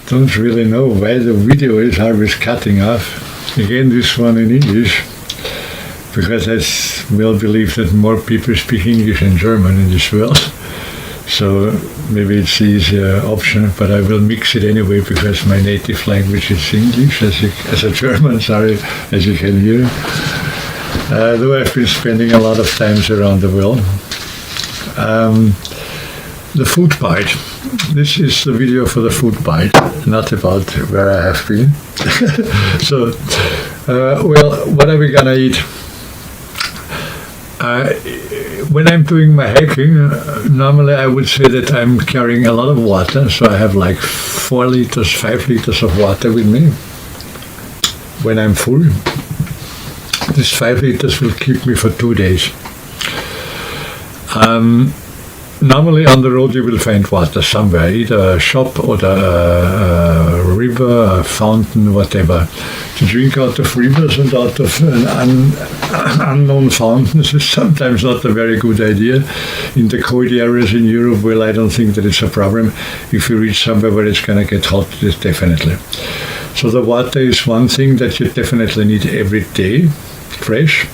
don't really know why the video is always cutting off. Again, this one in English, because I will believe that more people speak English and German in this world. So maybe it's the easier option, but I will mix it anyway because my native language is English as a German, sorry, as you can hear. Though I've been spending a lot of times around the world. The food bite. This is the video for the food bite, not about where I have been. So, well, what are we gonna eat? When I'm doing my hiking, normally I would say that I'm carrying a lot of water, so I have like 4 liters, 5 liters of water with me when I'm full. This 5 liters will keep me for 2 days. Normally on the road you will find water somewhere, either a shop or a river, a fountain, whatever. To drink out of rivers and out of unknown fountains is sometimes not a very good idea. In the cold areas in Europe, well, I don't think that it's a problem. If you reach somewhere where it's going to get hot, it's definitely. So the water is one thing that you definitely need every day, fresh.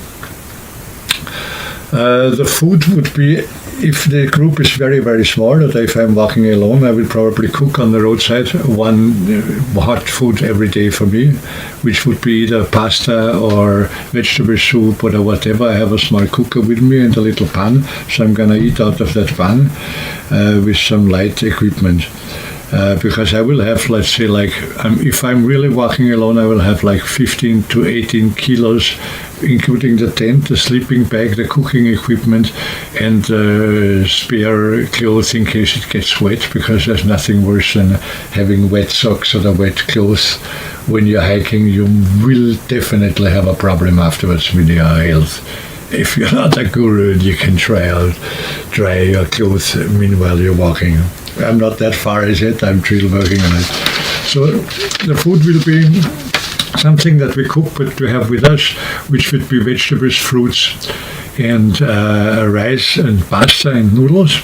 The food would be, if the group is very, very small, or if I'm walking alone, I will probably cook on the roadside one hot food every day for me, which would be either pasta or vegetable soup or whatever. I have a small cooker with me and a little pan, so I'm going to eat out of that pan with some light equipment. Because I will have, let's say, like, if I'm really walking alone, I will have like 15 to 18 kilos, including the tent, the sleeping bag, the cooking equipment, and spare clothes in case it gets wet, because there's nothing worse than having wet socks or wet clothes. When you're hiking, you will definitely have a problem afterwards with your health. If you're not a guru, you can dry your clothes meanwhile you're walking. I'm not that far as yet, I'm still working on it. So the food will be something that we cook, but we have with us, which would be vegetables, fruits, and rice and pasta and noodles.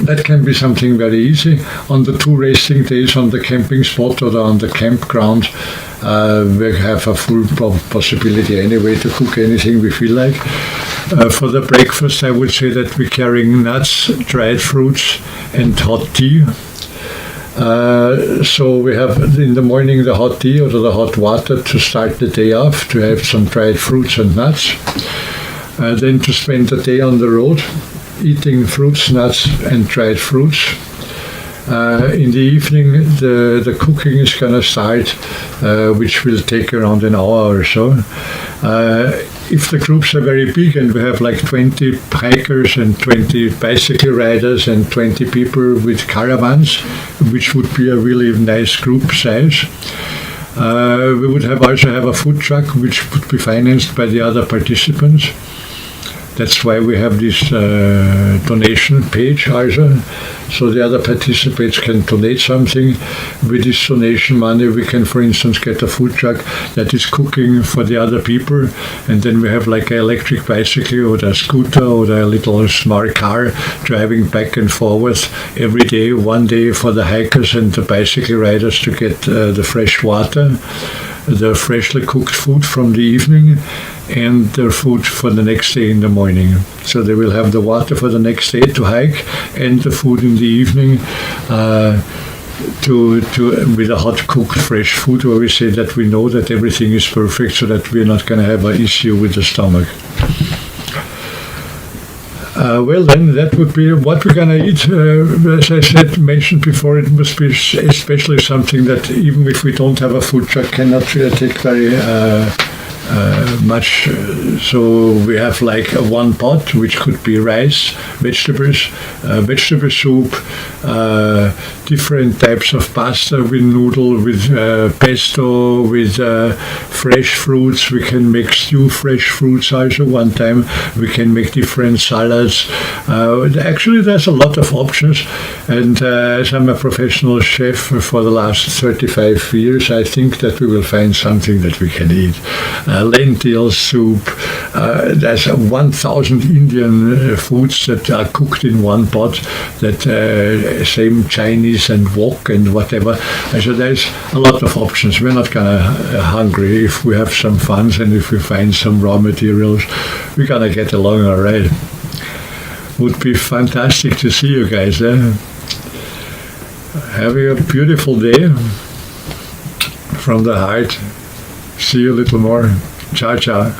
That can be something very easy. On the 2 resting days on the camping spot or on the campground, we have a full possibility anyway to cook anything we feel like. For the breakfast, I would say that we're carrying nuts, dried fruits, and hot tea. So we have in the morning the hot tea or the hot water to start the day off, to have some dried fruits and nuts. Then to spend the day on the road, eating fruits, nuts, and dried fruits. In the evening, the cooking is going to start, which will take around an hour or so. If the groups are very big and we have like 20 hikers and 20 bicycle riders and 20 people with caravans, which would be a really nice group size, we would also have a food truck which would be financed by the other participants. That's why we have this donation page also, so the other participants can donate something. With this donation money, we can, for instance, get a food truck that is cooking for the other people, and then we have like an electric bicycle or a scooter or a little smart car driving back and forwards every day, one day for the hikers and the bicycle riders to get the fresh water, the freshly cooked food from the evening, and their food for the next day in the morning. So they will have the water for the next day to hike and the food in the evening with a hot cooked fresh food, where we say that we know that everything is perfect, so that we're not going to have an issue with the stomach. Well, then that would be what we're going to eat. As I mentioned before, it must be especially something that even if we don't have a food truck, cannot really take very much. So we have like one pot, which could be rice, vegetables, vegetable soup, different types of pasta with noodle, with pesto, with fresh fruits. We can make stew fresh fruits also one time. We can make different salads. Actually, there's a lot of options. And as I'm a professional chef for the last 35 years, I think that we will find something that we can eat. Lentil soup. There's 1,000 Indian foods that are cooked in one pot. That same Chinese and wok and whatever. So there's a lot of options. We're not gonna hungry if we have some funds and if we find some raw materials. We're gonna get along all right. Would be fantastic to see you guys there. Have a beautiful day from the heart. See you a little more. Ciao, ciao.